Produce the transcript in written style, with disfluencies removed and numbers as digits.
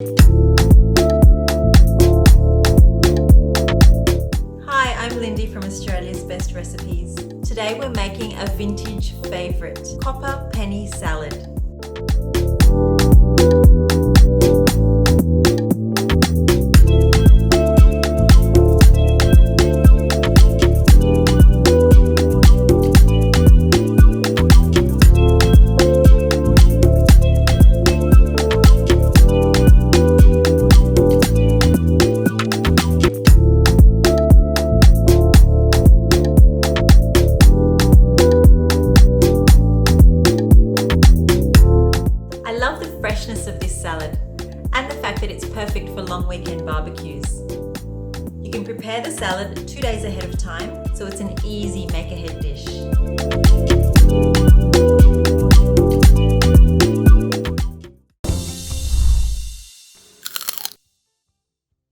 Hi, I'm Lindy from Australia's Best Recipes. Today we're making a vintage favourite, copper penny salad. I love the freshness of this salad and the fact that it's perfect for long weekend barbecues. You can prepare the salad 2 days ahead of time, so it's an easy make-ahead dish.